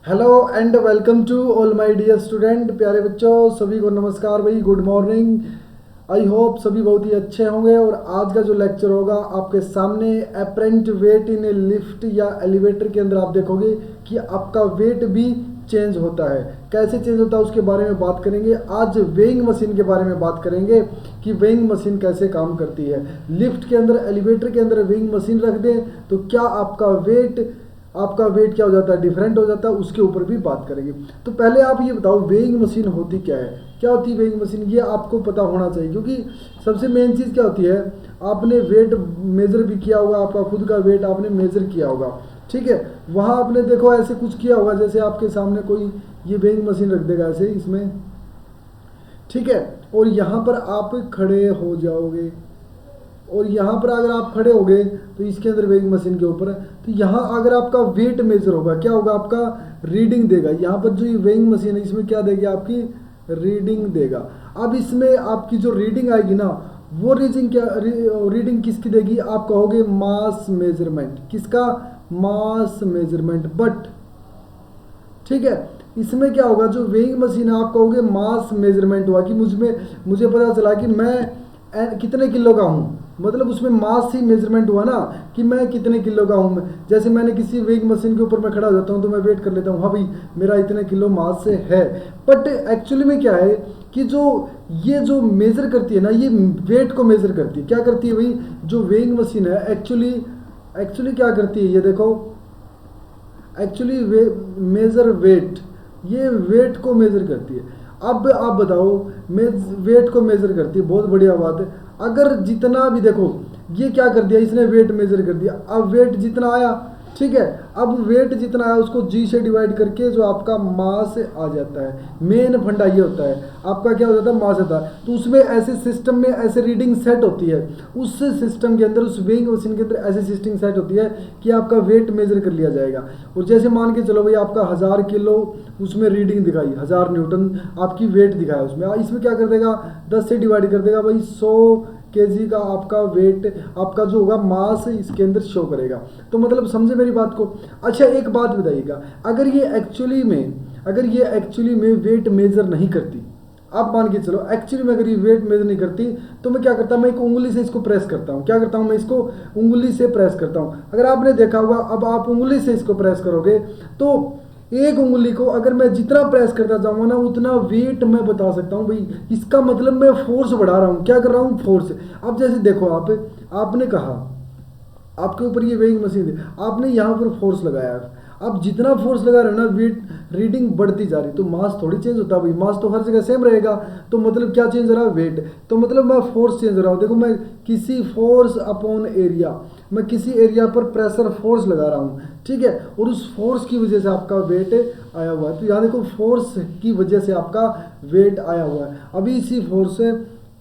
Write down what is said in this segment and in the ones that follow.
Hello and welcome to all my dear student. प्यारे बच्चों, सभी को नमस्कार भाई, गुड मॉर्निंग। आई होप सभी बहुत ही अच्छे होंगे। और आज का जो लेक्चर होगा आपके सामने अपेरेंट वेट इन ए लिफ्ट या एलिवेटर के अंदर आप देखोगे कि आपका वेट भी चेंज होता है। कैसे चेंज होता है उसके बारे में बात करेंगे। आज वेइंग मशीन के बारे में बात करेंगे कि वेइंग मशीन कैसे काम करती है। लिफ्ट के अंदर, एलिवेटर के अंदर वेइंग मशीन रख दें तो क्या आपका वेट क्या हो जाता है, डिफरेंट हो जाता है, उसके ऊपर भी बात करेंगे। तो पहले आप ये बताओ वेइंग मशीन होती क्या है, क्या होती है वेइंग मशीन, ये आपको पता होना चाहिए। क्योंकि सबसे मेन चीज़ क्या होती है, आपने वेट मेज़र भी किया होगा, आपका खुद का वेट आपने मेज़र किया होगा, ठीक है। वहाँ आपने देखो ऐसे कुछ किया होगा, जैसे आपके सामने कोई ये वेइंग मशीन रख देगा ऐसे इसमें, ठीक है। और यहाँ पर आप खड़े हो जाओगे, और यहाँ पर अगर आप खड़े हो गए तो इसके अंदर वेइंग मशीन के ऊपर, तो यहाँ अगर आपका वेट मेजर होगा, क्या होगा, आपका रीडिंग देगा। यहाँ पर जो ये वेइंग मशीन है इसमें क्या देगी, आपकी रीडिंग देगा। अब इसमें आपकी जो रीडिंग आएगी ना, वो रीडिंग किसकी देगी, आप कहोगे मास मेजरमेंट। किसका, मास मेजरमेंट। बट ठीक है, इसमें क्या होगा, जो वेइंग मशीन है आप कहोगे मास मेजरमेंट हुआ कि मुझे पता चला कि मैं कितने किलो का हूँ, मतलब उसमें मास ही मेजरमेंट हुआ ना कि मैं कितने किलो का हूँ। जैसे मैंने किसी वेइंग मशीन के ऊपर मैं खड़ा हो जाता हूँ तो मैं वेट कर लेता हूँ, हाँ भाई मेरा इतने किलो मास से है। बट एक्चुअली में क्या है कि जो मेज़र करती है ना, ये वेट को मेज़र करती है। क्या करती है भाई, जो वेइंग मशीन है एक्चुअली क्या करती है, ये देखो, एक्चुअली मेजर वेट, ये वेट को मेजर करती है। अब आप बताओ, वेट को मेजर करती है, बहुत बढ़िया बात है। अगर जितना भी देखो, ये क्या कर दिया, इसने वेट मेजर कर दिया। अब वेट जितना आया, ठीक है, अब वेट जितना आया उसको जी से डिवाइड करके जो आपका मास आ जाता है। मेन फंडा ये होता है, आपका क्या हो जाता है, मास होता है। तो उसमें ऐसे सिस्टम में ऐसे रीडिंग सेट होती है, उस सिस्टम के अंदर, उस वेइंग मशीन के अंदर ऐसी सिस्टम सेट होती है कि आपका वेट मेजर कर लिया जाएगा। और जैसे मान के चलो भाई आपका 1000 किलो उसमें रीडिंग दिखाई, 1000 न्यूटन आपकी वेट दिखाया उसमें, इसमें क्या कर देगा, 10 से डिवाइड कर देगा भाई, 100 केजी का आपका वेट, आपका जो होगा मास इसके अंदर शो करेगा। तो मतलब समझे मेरी बात को। अच्छा एक बात बताइएगा, अगर ये एक्चुअली में वेट मेजर नहीं करती, आप मान के चलो एक्चुअली में अगर ये वेट मेजर नहीं करती, तो मैं क्या करता, मैं एक उंगली से इसको प्रेस करता हूँ। क्या करता हूँ, मैं इसको उंगली से प्रेस करता हूँ। अगर आपने देखा होगा, अब आप उंगली से इसको प्रेस करोगे तो एक उंगली को अगर मैं जितना प्रेस करता जाऊंगा ना, उतना वेट मैं बता सकता हूँ भाई। इसका मतलब मैं फोर्स बढ़ा रहा हूँ। क्या कर रहा हूँ, फोर्स। अब जैसे देखो, आपने कहा आपके ऊपर ये वेइंग मशीन है, आपने यहाँ पर फोर्स लगाया है। अब जितना फोर्स लगा रहे हो ना, वेट रीडिंग बढ़ती जा रही, तो मास थोड़ी चेंज होता भाई, मास तो हर जगह सेम रहेगा। तो मतलब क्या चेंज हो रहा है, वेट। तो मतलब मैं फोर्स चेंज हो रहा हूँ। देखो, मैं किसी फोर्स अपॉन एरिया, मैं किसी एरिया पर प्रेशर फोर्स लगा रहा हूँ, ठीक है। और उस फोर्स की वजह से आपका वेट आया हुआ है। तो यहाँ देखो, फोर्स की वजह से आपका वेट आया हुआ है। अभी इसी फोर्स से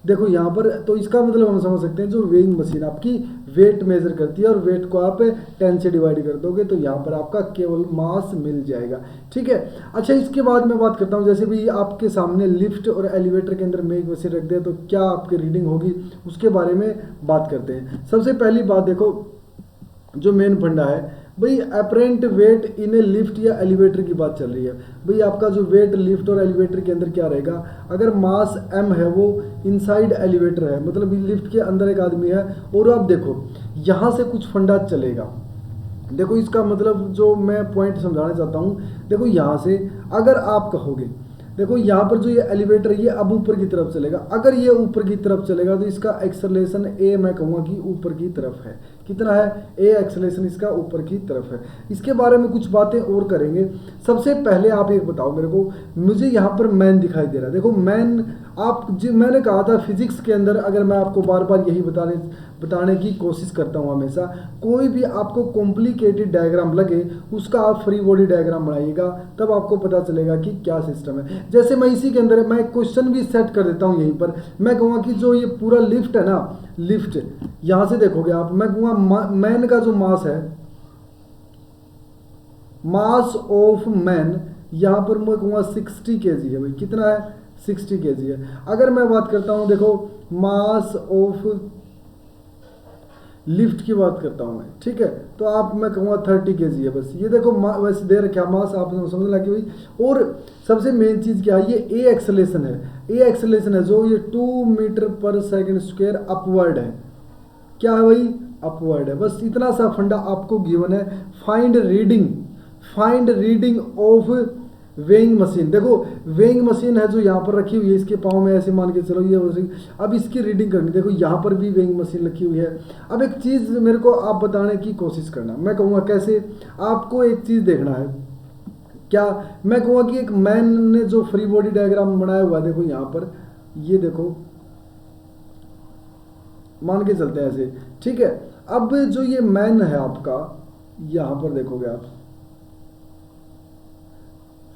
देखो यहाँ पर, तो इसका मतलब हम समझ सकते हैं, जो वेइंग मशीन आपकी वेट मेजर करती है और वेट को आप 10 से डिवाइड कर दोगे तो यहाँ पर आपका केवल मास मिल जाएगा, ठीक है। अच्छा, इसके बाद मैं बात करता हूँ, जैसे भी आपके सामने लिफ्ट और एलिवेटर के अंदर वेइंग मशीन रख दे तो क्या आपकी रीडिंग होगी, उसके बारे में बात करते हैं। सबसे पहली बात देखो, जो मेन फंडा है भाई, अपेरेंट वेट इन ए लिफ्ट या एलिवेटर की बात चल रही है। भाई आपका जो वेट लिफ्ट और एलिवेटर के अंदर क्या रहेगा, अगर मास m है, वो इनसाइड एलिवेटर है, मतलब लिफ्ट के अंदर एक आदमी है। और आप देखो यहाँ से कुछ फंडा चलेगा। देखो इसका मतलब जो मैं पॉइंट समझाना चाहता हूँ, देखो यहाँ से अगर आप कहोगे, देखो यहाँ पर जो ये एलिवेटर ये अब ऊपर की तरफ चलेगा। अगर ये ऊपर की तरफ चलेगा तो इसका एक्सेलरेशन ए, मैं कहूँगा कि ऊपर की तरफ है। कितना है, ए एक्सेलरेशन इसका ऊपर की तरफ है। इसके बारे में कुछ बातें और करेंगे। सबसे पहले आप एक बताओ मेरे को, मुझे यहाँ पर मैन दिखाई दे रहा है। देखो मैन, मैंने कहा था फिजिक्स के अंदर, अगर मैं आपको बार बार यही बताने की कोशिश करता हूँ हमेशा, कोई भी आपको कॉम्प्लिकेटेड डायग्राम लगे उसका आप फ्री बॉडी डायग्राम बनाइएगा, तब आपको पता चलेगा कि क्या सिस्टम है। जैसे मैं इसी के अंदर मैं क्वेश्चन भी सेट कर देता हूँ यहीं पर। मैं कहूँगा कि जो ये पूरा लिफ्ट है ना, लिफ्ट यहाँ से देखोगे आप, मैं कहूँगा मैन का जो मास है, मास ऑफ मैन, यहाँ पर मैं कहूँगा 60 kg है भाई। कितना है, 60 kg है। अगर मैं बात करता हूँ, देखो मास ऑफ लिफ्ट की बात करता हूँ मैं, ठीक है, तो आप मैं कहूँगा 30 kg है बस। ये देखो वैसे दे रखा मास, आप समझ लगे भाई। और सबसे मेन चीज़ क्या है, ये ए एक्सेलेरेशन है, ए एक्सेलेरेशन है जो ये 2 मीटर पर सेकंड स्क्वायर अपवर्ड है। क्या है भाई, अपवर्ड है। बस इतना सा फंडा आपको गिवन है। Find reading of weighing machine. देखो वेइंग मशीन है जो यहाँ पर रखी हुई है, इसके पाँव में ऐसे मान के चलो ये हो रही। अब इसकी रीडिंग करनी, देखो यहाँ पर भी वेइंग मशीन रखी हुई है। अब एक चीज़ मेरे को आप बताने की कोशिश करना, मैं कहूँगा कैसे, आपको एक चीज़ देखना है। क्या मैं कहूँगा कि एक मैन ने जो फ्री बॉडी डायग्राम बनाया हुआ है, देखो यहाँ पर, ये देखो मान के चलते हैं ऐसे, ठीक है। अब जो ये मैन है आपका, यहाँ पर देखोगे आप,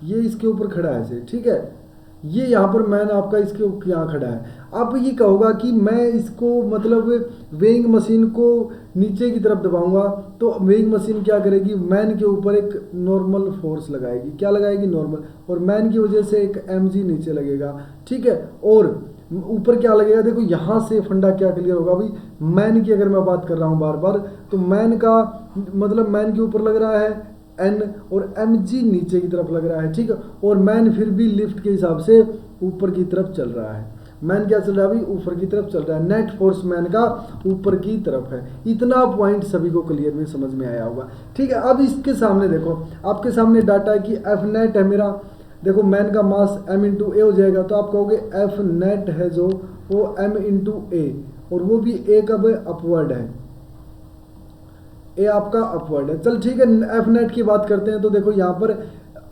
ये इसके ऊपर खड़ा है ऐसे, ठीक है। ये यहाँ पर मैन आपका इसके यहाँ खड़ा है। अब ये कहोगा कि मैं इसको मतलब वेइंग मशीन को नीचे की तरफ दबाऊंगा तो वेइंग मशीन क्या करेगी, मैन के ऊपर एक नॉर्मल फोर्स लगाएगी। क्या लगाएगी, नॉर्मल। और मैन की वजह से एक mg नीचे लगेगा, ठीक है। और ऊपर क्या लगेगा, देखो यहाँ से फंडा क्या क्लियर होगा भाई। मैन की अगर मैं बात कर रहा हूँ बार बार, तो मैन का मतलब मैन के ऊपर लग रहा है n और mg नीचे की तरफ लग रहा है, ठीक है। और मैन फिर भी लिफ्ट के हिसाब से ऊपर की तरफ चल रहा है। मैन क्या चल रहा है भाई, ऊपर की तरफ चल रहा है। नेट फोर्स मैन का ऊपर की तरफ है। इतना पॉइंट सभी को क्लियर में समझ में आया होगा, ठीक है। अब इसके सामने देखो, आपके सामने डाटा है कि एफ नेट है मेरा। देखो मैन का मास m इंटू ए हो जाएगा, तो आप कहोगे एफ नेट है जो वो m इंटू ए, और वो भी ए कब अपवर्ड है, ए आपका अपवर्ड है। चल ठीक है, एफ नेट की बात करते हैं। तो देखो यहाँ पर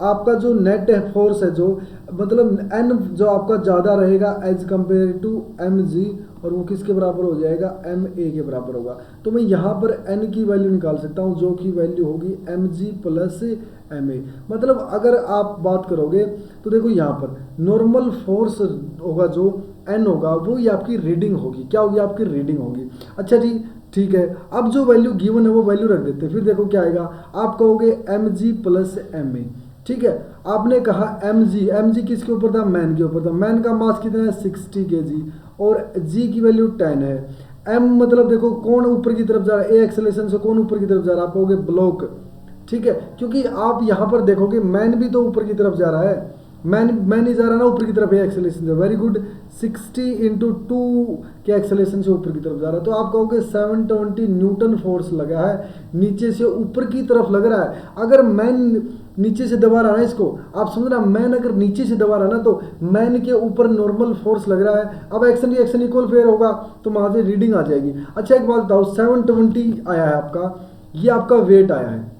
आपका जो नेट फोर्स है, जो मतलब एन जो आपका ज़्यादा रहेगा as compare to M G, और वो किसके बराबर हो जाएगा, एम ए के बराबर होगा। तो मैं यहाँ पर एन की वैल्यू निकाल सकता हूँ जो कि वैल्यू होगी M G plus M A. मतलब अगर आप बात करोगे तो देखो यहाँ पर नॉर्मल फोर्स होगा जो एन होगा, वो ही आपकी रीडिंग होगी। क्या होगी, आपकी रीडिंग होगी। अच्छा जी, ठीक है। अब जो वैल्यू गिवन है वो वैल्यू रख देते हैं। फिर देखो क्या आएगा, आप कहोगे M G plus M A, ठीक है। आपने कहा एम जी किसके ऊपर था, मैन के ऊपर था। मैन का मास कितना है, 60 kg, और जी की वैल्यू 10 है। एम मतलब देखो कौन ऊपर की तरफ जा रहा है, ए एक्सेलेरेशन से कौन ऊपर की तरफ जा रहा है, आप कहोगे ब्लॉक, ठीक है। क्योंकि आप यहाँ पर देखोगे मैन भी तो ऊपर की तरफ जा रहा है, मैन नहीं जा रहा ना ऊपर की तरफ, ए एक्सेलेरेशन से। वेरी गुड, 60 इंटू 2 के एक्सेलेरेशन से ऊपर की तरफ जा रहा है। तो आप कहोगे 720 न्यूटन फोर्स लगा है, नीचे से ऊपर की तरफ लग रहा है। अगर मैन नीचे से दबा रहा है इसको, आप समझ रहा, मैन अगर नीचे से दबा रहा है ना, तो मैन के ऊपर नॉर्मल फोर्स लग रहा है। अब एक्शन रिएक्शन इक्वल फेयर होगा तो वहाँ से रीडिंग आ जाएगी। अच्छा एक बात बताओ, 720 आया है आपका, ये आपका वेट आया है,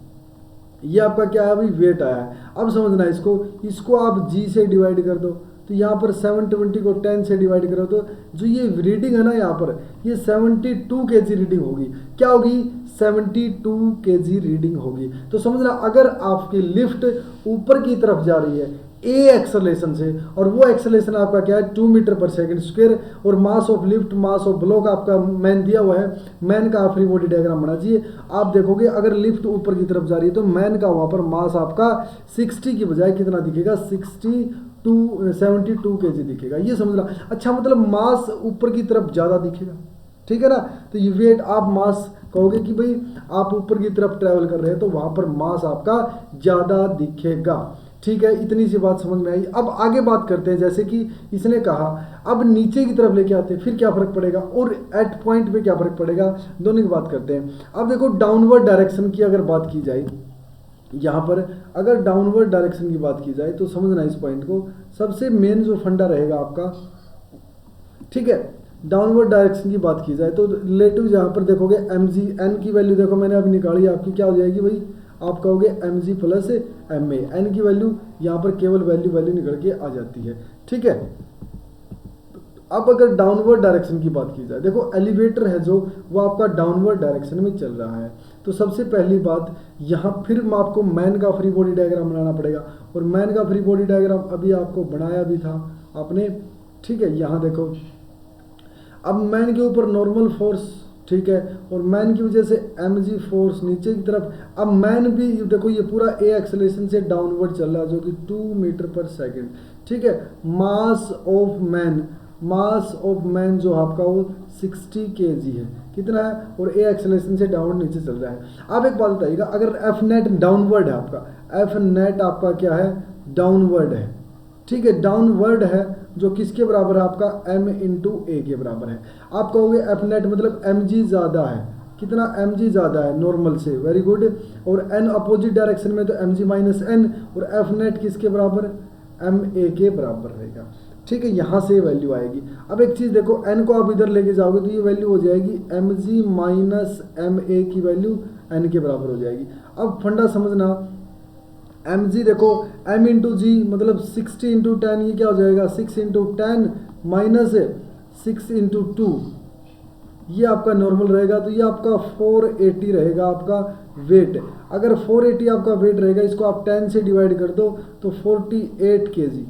ये आपका क्या है भाई, वेट आया है। अब समझना इसको आप जी से डिवाइड कर दो, तो यहाँ पर 720 को 10 से डिवाइड करो तो जो ये रीडिंग है ना यहाँ पर, ये 72 kg रीडिंग होगी। क्या होगी, 72 kg रीडिंग होगी। तो समझना, अगर आपकी लिफ्ट ऊपर की तरफ जा रही है ए एक्सेलेरेशन से, और वो एक्सेलेरेशन आपका क्या है, 2 मीटर पर सेकंड स्क्वायर, और mass of lift, mass of block आपका मैन दिया हुआ है। मैन का फ्री बॉडी डायग्राम बना चाहिए। आप देखोगे अगर लिफ्ट ऊपर की तरफ जा रही है तो मैन का वहाँ पर मास आपका 60 की बजाय कितना दिखेगा, 72 kg दिखेगा। ये समझना। अच्छा मतलब मास ऊपर की तरफ ज़्यादा दिखेगा, ठीक है ना। तो ये वेट आप मास कहोगे कि भाई आप ऊपर की तरफ ट्रैवल कर रहे हैं तो वहाँ पर मास आपका ज़्यादा दिखेगा, ठीक है। इतनी सी बात समझ में आई। अब आगे बात करते हैं, जैसे कि इसने कहा अब नीचे की तरफ लेके आते हैं, फिर क्या फ़र्क पड़ेगा, और एट पॉइंट पे क्या फ़र्क पड़ेगा, दोनों की बात करते हैं। अब देखो डाउनवर्ड डायरेक्शन की अगर बात की जाए, यहाँ पर अगर डाउनवर्ड डायरेक्शन की बात की जाए तो समझना इस पॉइंट को, सबसे मेन जो फंडा रहेगा आपका, ठीक है। डाउनवर्ड डायरेक्शन की बात की जाए तो रिलेटिव यहाँ पर देखोगे एम जी, एन की वैल्यू देखो मैंने अभी निकाली, आपकी क्या हो जाएगी भाई, आप कहोगे M G plus M A. N की वैल्यू यहाँ पर केवल वैल्यू निकल के आ जाती है, ठीक है। अब अगर डाउनवर्ड डायरेक्शन की बात की जाए, देखो एलिवेटर है जो वो आपका डाउनवर्ड डायरेक्शन में चल रहा है। तो सबसे पहली बात यहाँ फिर आपको मैन का फ्री बॉडी डायग्राम बनाना पड़ेगा, और मैन का फ्री बॉडी डायग्राम अभी आपको बनाया भी था आपने, ठीक है। यहाँ देखो अब मैन के ऊपर नॉर्मल फोर्स, ठीक है, और मैन की वजह से एम जी फोर्स नीचे की तरफ। अब मैन भी देखो ये पूरा ए एक्सेलेरेशन से डाउनवर्ड चल रहा है जो कि 2 मीटर पर सेकंड, ठीक है। मास ऑफ मैन जो आपका वो 60 kg है, कितना है, और ए एक्सेलरेशन से डाउनवर्ड नीचे चल रहा है। अब एक बात बताइएगा, अगर एफ नेट डाउनवर्ड है आपका, एफ नेट आपका क्या है, डाउनवर्ड है, ठीक है, डाउनवर्ड है, जो किसके बराबर है आपका, m इंटू ए के बराबर है। आप कहोगे एफ नेट मतलब mg ज़्यादा है, कितना mg ज़्यादा है नॉर्मल से, वेरी गुड, और n अपोजिट डायरेक्शन में तो mg माइनस n, और एफ नेट किसके बराबर, ma के बराबर रहेगा, ठीक है, यहाँ से वैल्यू आएगी। अब एक चीज़ देखो, n को आप इधर लेके जाओगे तो ये वैल्यू हो जाएगी mg माइनस ma की वैल्यू n के बराबर हो जाएगी। अब फंडा समझना, mg देखो m इंटू जी मतलब 60 इंटू 10, ये क्या हो जाएगा 6 इंटू 10 माइनस 6 इंटू 2, ये आपका नॉर्मल रहेगा, तो ये आपका 480 रहेगा आपका वेट। अगर 480 आपका वेट रहेगा, इसको आप 10 से डिवाइड कर दो तो 48 kg।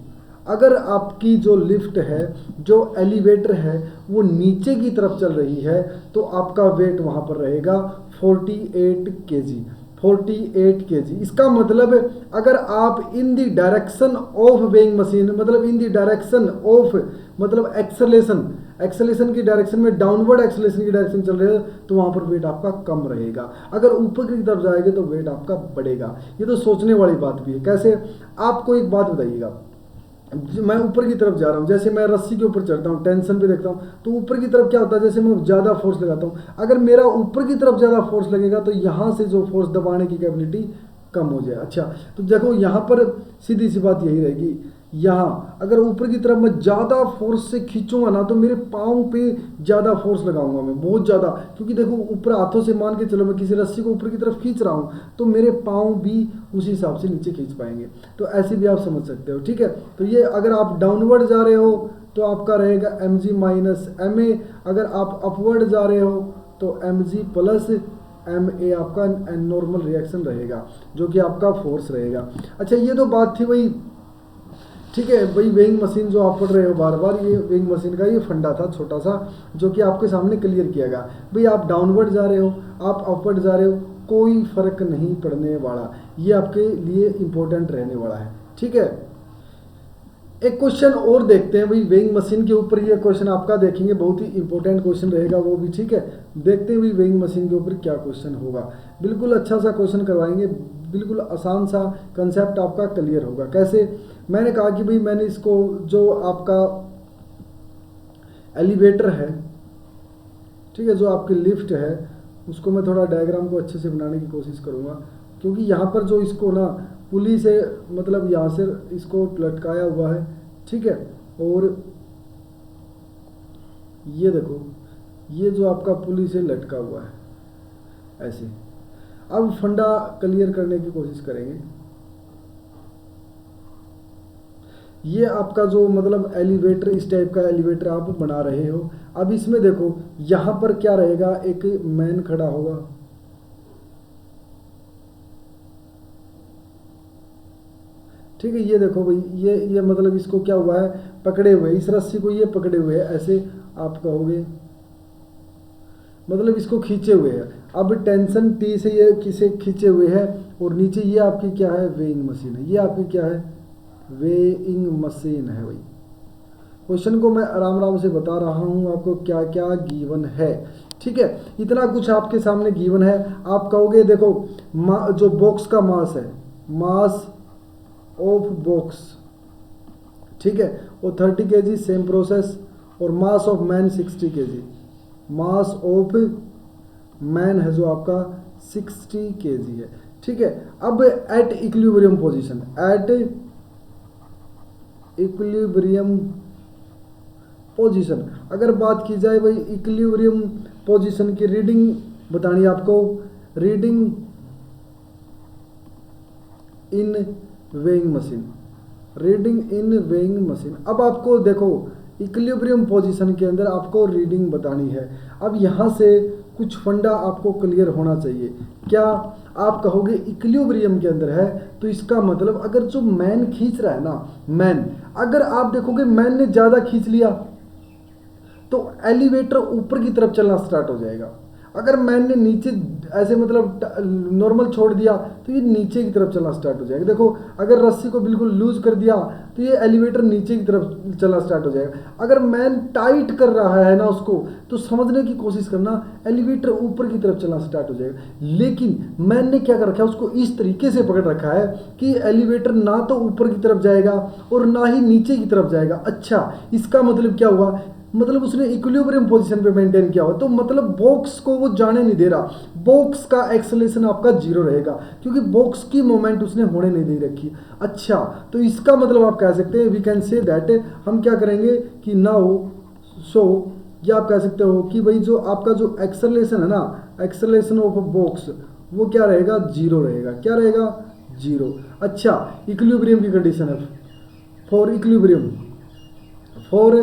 अगर आपकी जो लिफ्ट है, जो एलिवेटर है, वो नीचे की तरफ चल रही है तो आपका वेट वहाँ पर रहेगा 48 kg, 48 kg। इसका मतलब अगर आप in the direction of weighing machine, मतलब इन द डायरेक्शन ऑफ मतलब एक्सेलेरेशन की डायरेक्शन में, डाउनवर्ड एक्सेलेरेशन की डायरेक्शन चल रहे हो तो वहाँ पर वेट आपका कम रहेगा। अगर ऊपर की तरफ जाएगा तो वेट आपका बढ़ेगा। ये तो सोचने वाली बात भी है। कैसे, आपको एक बात बताइएगा, मैं ऊपर की तरफ जा रहा हूँ, जैसे मैं रस्सी के ऊपर चढ़ता हूँ, टेंशन पे देखता हूँ, तो ऊपर की तरफ क्या होता है, जैसे मैं ज़्यादा फोर्स लगाता हूँ, अगर मेरा ऊपर की तरफ ज़्यादा फोर्स लगेगा तो यहाँ से जो फोर्स दबाने की कैपेबिलिटी कम हो जाए। अच्छा, तो देखो यहाँ पर सीधी सी बात यही रहेगी, यहाँ अगर ऊपर की तरफ मैं ज़्यादा फोर्स से खींचूंगा ना तो मेरे पाँव पे ज़्यादा फोर्स लगाऊंगा मैं, बहुत ज़्यादा, क्योंकि देखो ऊपर हाथों से मान के चलो मैं किसी रस्सी को ऊपर की तरफ खींच रहा हूँ तो मेरे पाँव भी उसी हिसाब से नीचे खींच पाएंगे। तो ऐसे भी आप समझ सकते हो, ठीक है। तो ये अगर आप डाउनवर्ड जा रहे हो तो आपका रहेगा mg माइनस ma, अगर आप अपवर्ड जा रहे हो तो mg प्लस ma आपका नॉर्मल रिएक्शन रहेगा, जो कि आपका फोर्स रहेगा। अच्छा, ये तो बात थी वही, ठीक है भाई, वेइंग मशीन जो आप पढ़ रहे हो बार बार, ये वेइंग मशीन का ये फंडा था छोटा सा, जो कि आपके सामने क्लियर किया गया। भाई आप डाउनवर्ड जा रहे हो, आप अपवर्ड जा रहे हो, कोई फर्क नहीं पड़ने वाला, ये आपके लिए इम्पोर्टेंट रहने वाला है, ठीक है। एक क्वेश्चन और देखते हैं भाई वेइंग मशीन के ऊपर, ये क्वेश्चन आपका देखेंगे, बहुत ही इंपॉर्टेंट क्वेश्चन रहेगा वो भी, ठीक है। देखते हैं भाई वेइंग मशीन के ऊपर क्या क्वेश्चन होगा। बिल्कुल अच्छा सा क्वेश्चन करवाएंगे, बिल्कुल आसान सा कंसेप्ट आपका क्लियर होगा। कैसे, मैंने कहा कि भाई मैंने इसको जो आपका एलिवेटर है, ठीक है, जो आपकी लिफ्ट है, उसको मैं थोड़ा डायग्राम को अच्छे से बनाने की कोशिश करूँगा, क्योंकि यहाँ पर जो इसको ना पुली से मतलब यहाँ से इसको लटकाया हुआ है, ठीक है, और ये देखो ये जो आपका पुली से लटका हुआ है ऐसे। अब फंडा क्लियर करने की कोशिश करेंगे। ये आपका जो मतलब एलिवेटर, इस टाइप का एलिवेटर आप बना रहे हो। अब इसमें देखो यहाँ पर क्या रहेगा, एक मैन खड़ा होगा, ठीक है। ये देखो भाई, ये मतलब इसको क्या हुआ है, पकड़े हुए, इस रस्सी को ये पकड़े हुए है, ऐसे आप कहोगे, मतलब इसको खींचे हुए है। अब टेंशन टी से ये किसे खींचे हुए है, और नीचे ये आपकी क्या है, वेइंग मशीन है। ये आपकी क्या है, वेइंग मशीन है भाई। क्वेश्चन को मैं आराम आराम से बता रहा हूँ आपको क्या क्या गिवन है, ठीक है। इतना कुछ आपके सामने गिवन है। आप कहोगे देखो जो बॉक्स का मास है, मास ऑफ बॉक्स, ठीक है, वो 30 kg, सेम प्रोसेस, और mass of man 60 kg, mass of man है जो आपका 60 kg है, ठीक है। अब at equilibrium position, at equilibrium position अगर बात की जाए भाई, इक्विलिब्रियम पोजीशन की रीडिंग बतानी है आपको, reading in weighing machine, reading in weighing machine. अब आपको देखो इक्विलिब्रियम पोजीशन के अंदर आपको रीडिंग बतानी है। अब यहाँ से कुछ फंडा आपको क्लियर होना चाहिए। क्या आप कहोगे इक्विलिब्रियम के अंदर है, तो इसका मतलब अगर जो मैन खींच रहा है ना, मैन, अगर आप देखोगे मैन ने ज़्यादा खींच लिया तो एलिवेटर ऊपर की तरफ चलना स्टार्ट हो जाएगा। अगर मैन ने नीचे ऐसे मतलब नॉर्मल छोड़ दिया तो ये नीचे की तरफ चलना स्टार्ट हो जाएगा। देखो अगर रस्सी को बिल्कुल लूज कर दिया तो ये एलिवेटर नीचे की तरफ चलना स्टार्ट हो जाएगा। अगर मैन टाइट कर रहा है ना उसको, तो समझने की कोशिश करना, एलिवेटर ऊपर की तरफ चलना स्टार्ट हो जाएगा। लेकिन मैन ने क्या कर रखा है, उसको इस तरीके से पकड़ रखा है कि एलिवेटर ना तो ऊपर की तरफ जाएगा और ना ही नीचे की तरफ जाएगा। अच्छा, इसका मतलब क्या हुआ, मतलब उसने इक्विलिब्रियम पोजीशन पे मेंटेन किया हुआ, तो मतलब बॉक्स को वो जाने नहीं दे रहा। बॉक्स का एक्सेलरेशन आपका जीरो रहेगा क्योंकि बॉक्स की मोमेंट उसने होने नहीं दे रखी। अच्छा, तो इसका मतलब आप कह सकते हैं, वी कैन से दैट, हम क्या करेंगे कि नाउ सो, या आप कह सकते हो कि भाई जो आपका जो एक्सेलरेशन है ना, एक्सेलरेशन ऑफ बॉक्स, वो क्या रहेगा, जीरो रहेगा। क्या रहेगा, जीरो। अच्छा, इक्विलिब्रियम की कंडीशन है, फॉर इक्विलिब्रियम, फॉर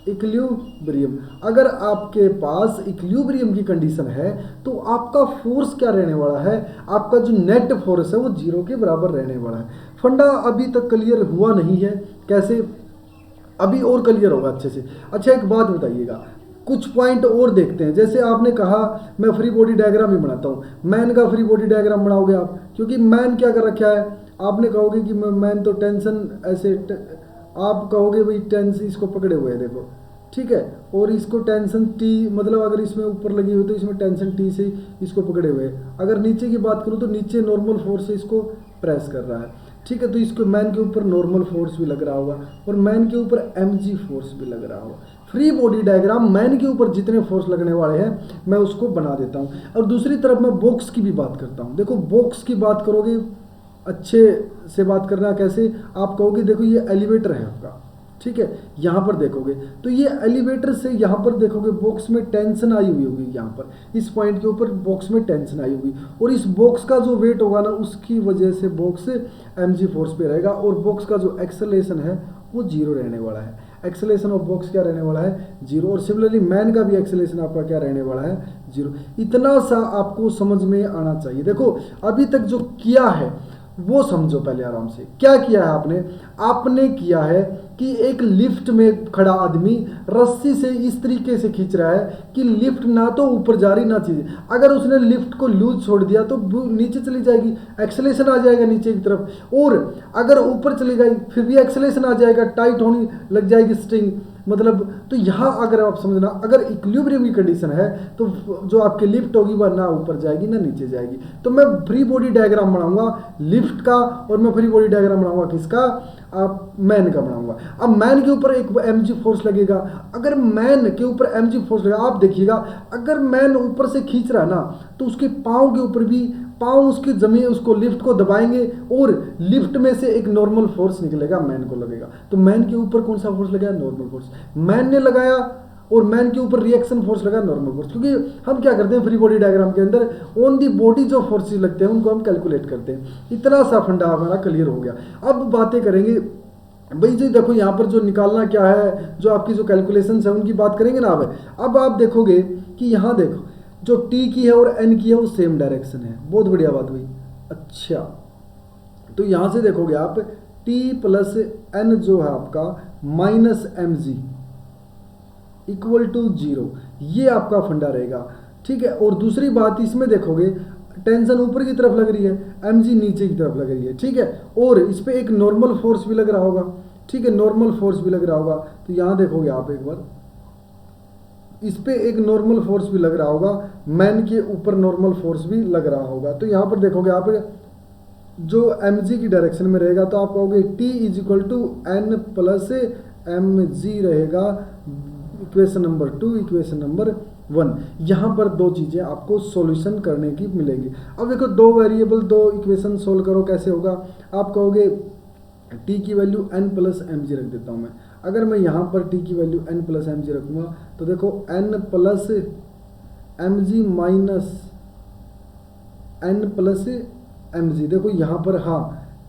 इक्विलिब्रियम, अगर आपके पास इक्विलिब्रियम की कंडीशन है तो आपका फोर्स क्या रहने वाला है, आपका जो नेट फोर्स है वो जीरो के बराबर रहने वाला है। फंडा अभी तक क्लियर हुआ नहीं है, कैसे, अभी और क्लियर होगा अच्छे से। अच्छा, एक बात बताइएगा, कुछ पॉइंट और देखते हैं। जैसे आपने कहा मैं फ्री बॉडी डायग्राम ही बनाता हूँ, मैन का फ्री बॉडी डायग्राम बनाओगे आप, क्योंकि मैन क्या कर रखा है, आपने कहोगे कि मैन तो टेंशन ऐसे आप कहोगे भाई टेंस इसको पकड़े हुए है, देखो ठीक है, और इसको टेंशन टी, मतलब अगर इसमें ऊपर लगी हुई तो इसमें टेंशन टी से इसको पकड़े हुए है। अगर नीचे की बात करूँ तो नीचे नॉर्मल फोर्स से इसको प्रेस कर रहा है, ठीक है, तो इसको मैन के ऊपर नॉर्मल फोर्स भी लग रहा होगा और मैन के ऊपर mg फोर्स भी लग रहा होगा। फ्री बॉडी डायग्राम मैन के ऊपर जितने फोर्स लगने वाले हैं मैं उसको बना देता हूँ। और दूसरी तरफ मैं बॉक्स की भी बात करता हूँ। देखो बॉक्स की बात करोगे, अच्छे से बात करना, कैसे, आप कहोगे देखो ये एलिवेटर है आपका, ठीक है, यहाँ पर देखोगे तो ये एलिवेटर से यहाँ पर देखोगे बॉक्स में टेंशन आई हुई होगी, यहाँ पर इस पॉइंट के ऊपर बॉक्स में टेंशन आई होगी, और इस बॉक्स का जो वेट होगा ना उसकी वजह से बॉक्स mg फोर्स पे रहेगा और बॉक्स का जो एक्सेलरेशन है वो जीरो रहने वाला है। एक्सेलरेशन ऑफ बॉक्स क्या रहने वाला है, जीरो। और सिमिलरली मैन का भी एक्सेलरेशन आपका क्या रहने वाला है, जीरो। इतना सा आपको समझ में आना चाहिए। देखो अभी तक जो किया है वो समझो पहले आराम से। क्या किया है आपने, आपने किया है कि एक लिफ्ट में खड़ा आदमी रस्सी से इस तरीके से खींच रहा है कि लिफ्ट ना तो ऊपर जा रही ना चीज़, अगर उसने लिफ्ट को लूज छोड़ दिया तो नीचे चली जाएगी, एक्सेलरेशन आ जाएगा नीचे की तरफ, और अगर ऊपर चली गई फिर भी एक्सेलरेशन आ जाएगा, टाइट होने लग जाएगी स्ट्रिंग, मतलब। तो यहाँ अगर आप समझना, अगर इक्विलिब्रियम की कंडीशन है तो जो आपकी लिफ्ट होगी वह ना ऊपर जाएगी ना नीचे जाएगी। तो मैं फ्री बॉडी डायग्राम बनाऊंगा लिफ्ट का, और मैं फ्री बॉडी डायग्राम बनाऊंगा किसका, आप मैन का बनाऊंगा। अब मैन के ऊपर एक mg फोर्स लगेगा, अगर मैन के ऊपर mg फोर्स लगेगा, आप देखिएगा अगर मैन ऊपर से खींच रहा है ना तो उसके पाँव के ऊपर भी, पाँव उसकी जमीन उसको लिफ्ट को दबाएंगे और लिफ्ट में से एक नॉर्मल फोर्स निकलेगा, मैन को लगेगा। तो मैन के ऊपर कौन सा फोर्स लगाया, नॉर्मल फोर्स मैन ने लगाया, और मैन के ऊपर रिएक्शन फोर्स लगा, नॉर्मल फोर्स। क्योंकि हम क्या करते हैं फ्री बॉडी डायग्राम के अंदर ऑन दी बॉडी जो फोर्सेस लगते हैं उनको हम कैलकुलेट करते हैं। इतना सा फंडा हमारा क्लियर हो गया। अब बातें करेंगे भाई जी, देखो यहाँ पर जो निकालना क्या है, जो आपकी जो कैलकुलेशन है उनकी बात करेंगे ना। अब आप देखोगे कि यहाँ देखो जो टी की है और एन की है वो सेम डायरेक्शन है, बहुत बढ़िया बात हुई। अच्छा, तो यहाँ से देखोगे आप टी प्लस एन जो है आपका minus mg equal to zero, ये आपका फंडा रहेगा, ठीक है। और दूसरी बात इसमें देखोगे टेंशन ऊपर की तरफ लग रही है, mg नीचे की तरफ लग रही है, ठीक है, और इस पे एक नॉर्मल फोर्स भी लग रहा होगा, ठीक है, नॉर्मल फोर्स भी लग रहा होगा। तो यहाँ देखोगे आप एक बार, इस पे एक नॉर्मल फोर्स भी लग रहा होगा, मैन के ऊपर नॉर्मल फोर्स भी लग रहा होगा। तो यहाँ पर देखोगे आप जो mg की डायरेक्शन में रहेगा तो आप कहोगे t is equal to N plus mg रहेगा, इक्वेशन नंबर 2, इक्वेशन नंबर 1। यहाँ पर दो चीज़ें आपको सॉल्यूशन करने की मिलेंगी। अब देखो दो वेरिएबल दो इक्वेशन सोल्व करो, कैसे होगा, आप कहोगे t की वैल्यू n प्लस mg रख देता हूँ मैं। अगर मैं यहाँ पर t की वैल्यू n प्लस mg रखूँगा तो देखो n plus mg minus n plus mg, देखो यहाँ पर हाँ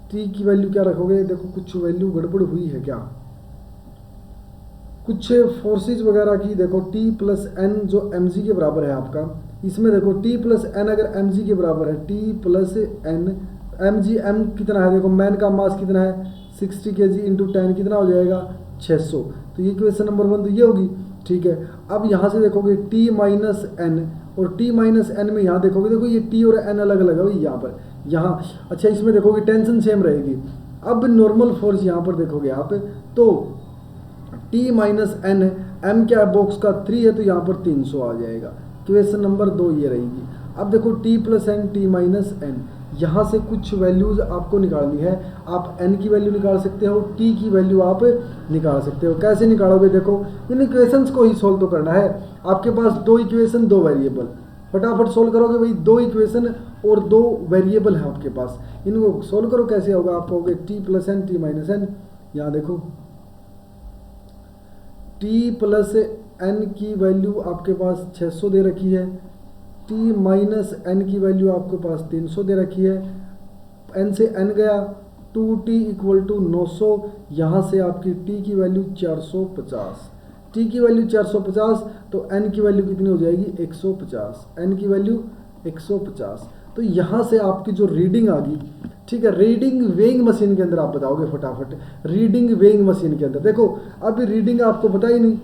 t की वैल्यू क्या रखोगे, देखो कुछ वैल्यू गड़बड़ हुई है क्या, कुछ फोर्सेज वगैरह की। देखो t प्लस एन जो mg के बराबर है आपका, इसमें देखो t प्लस एन अगर mg के बराबर है, t प्लस एन mg, m कितना है, देखो मैन का मास कितना है 60 kg इंटू 10 कितना हो जाएगा 600। तो ये इक्वेशन नंबर 1 तो ये होगी, ठीक है। अब यहाँ से देखोगे t माइनस एन, और टी माइनस एन में यहाँ देखोगे, देखो ये टी और एन अलग अलग है भाई यहाँ पर, यहाँ अच्छा इसमें देखोगे टेंशन सेम रहेगी। अब नॉर्मल फोर्स यहाँ पर देखोगे आप, तो टी माइनस एन, एम क्या बॉक्स का 3 है तो यहाँ पर 300 आ जाएगा। क्वेश्चन नंबर 2 ये रहेगी। अब देखो T plus N, T minus N, यहाँ से कुछ वैल्यूज आपको निकालनी है। आप n की वैल्यू निकाल सकते हो, t की वैल्यू आप निकाल सकते हो। कैसे निकालोगे, देखो इन इक्वेशंस को ही सोल्व तो करना है। आपके पास 2 इक्वेशन 2 वेरिएबल, फटाफट सोल्व करोगे भाई। 2 इक्वेशन और 2 वेरिएबल है आपके पास, इनको सोल्व करो। कैसे होगा, आप कहोगे T plus N, T minus N. यहाँ देखो टी प्लस एन की वैल्यू आपके पास 600 दे रखी है, टी माइनस एन की वैल्यू आपके पास 300 दे रखी है। एन से एन गया, 2t इक्वल टू 900। यहाँ से आपकी t की वैल्यू 450, t की वैल्यू 450, तो n की वैल्यू कितनी हो जाएगी 150, n की वैल्यू 150। तो यहाँ से आपकी जो रीडिंग आ गई, ठीक है, रीडिंग वेइंग मशीन के अंदर आप बताओगे फटाफट। रीडिंग वेइंग मशीन के अंदर देखो, अभी रीडिंग आपको पता ही नहीं,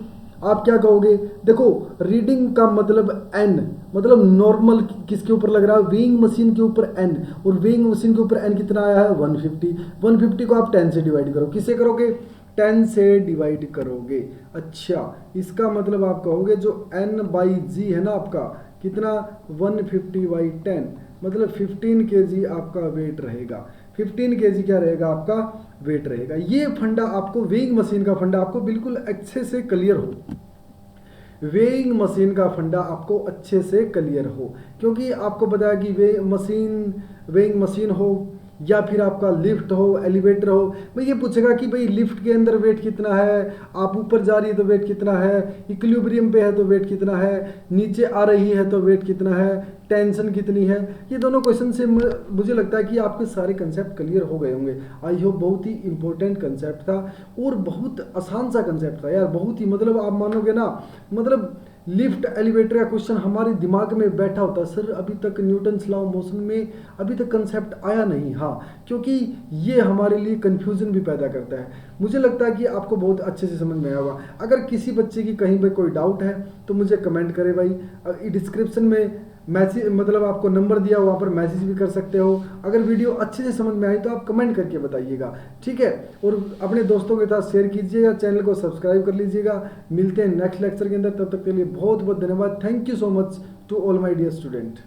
आप क्या कहोगे, देखो रीडिंग का मतलब n, मतलब नॉर्मल किसके ऊपर लग रहा है, वेइंग मशीन के ऊपर n, और वेइंग मशीन के ऊपर n कितना आया है 150। 150 को आप 10 से डिवाइड करो, किससे करोगे 10 से डिवाइड करोगे। अच्छा इसका मतलब आप कहोगे जो n/g है ना आपका, कितना 150/10, मतलब 15 kg आपका वेट रहेगा। 15 kg क्या रहेगा आपका वेट रहेगा। ये फंडा आपको, वेइंग मशीन का फंडा आपको बिल्कुल अच्छे से क्लियर हो, वेइंग मशीन का फंडा आपको अच्छे से क्लियर हो, क्योंकि आपको पता है कि वेइंग मशीन हो या फिर आपका लिफ्ट हो, एलिवेटर हो, भाई ये पूछेगा कि भाई लिफ्ट के अंदर वेट कितना है, आप ऊपर जा रही है तो वेट कितना है, इक्विलिब्रियम पे है तो वेट कितना है, नीचे आ रही है तो वेट कितना है, टेंशन कितनी है। ये दोनों क्वेश्चन से मुझे लगता है कि आपके सारे कंसेप्ट क्लियर हो गए होंगे। आई होप, बहुत ही इंपॉर्टेंट कंसेप्ट था और बहुत आसान सा कंसेप्ट था यार, बहुत ही, मतलब आप मानोगे ना, मतलब लिफ्ट एलिवेटर का क्वेश्चन हमारे दिमाग में बैठा होता, सर अभी तक न्यूटन्स लॉ ऑफ मोशन में अभी तक कंसेप्ट आया नहीं। हाँ, क्योंकि ये हमारे लिए कंफ्यूजन भी पैदा करता है। मुझे लगता है कि आपको बहुत अच्छे से समझ में आया होगा। अगर किसी बच्चे की कहीं पे कोई डाउट है तो मुझे कमेंट करे भाई, डिस्क्रिप्शन में मैसेज, मतलब आपको नंबर दिया, वहाँ पर मैसेज भी कर सकते हो। अगर वीडियो अच्छे से समझ में आई तो आप कमेंट करके बताइएगा, ठीक है, और अपने दोस्तों के साथ शेयर कीजिएगा, चैनल को सब्सक्राइब कर लीजिएगा। मिलते हैं नेक्स्ट लेक्चर के अंदर, तब तक के लिए बहुत बहुत धन्यवाद। Thank you so much to all my dear student.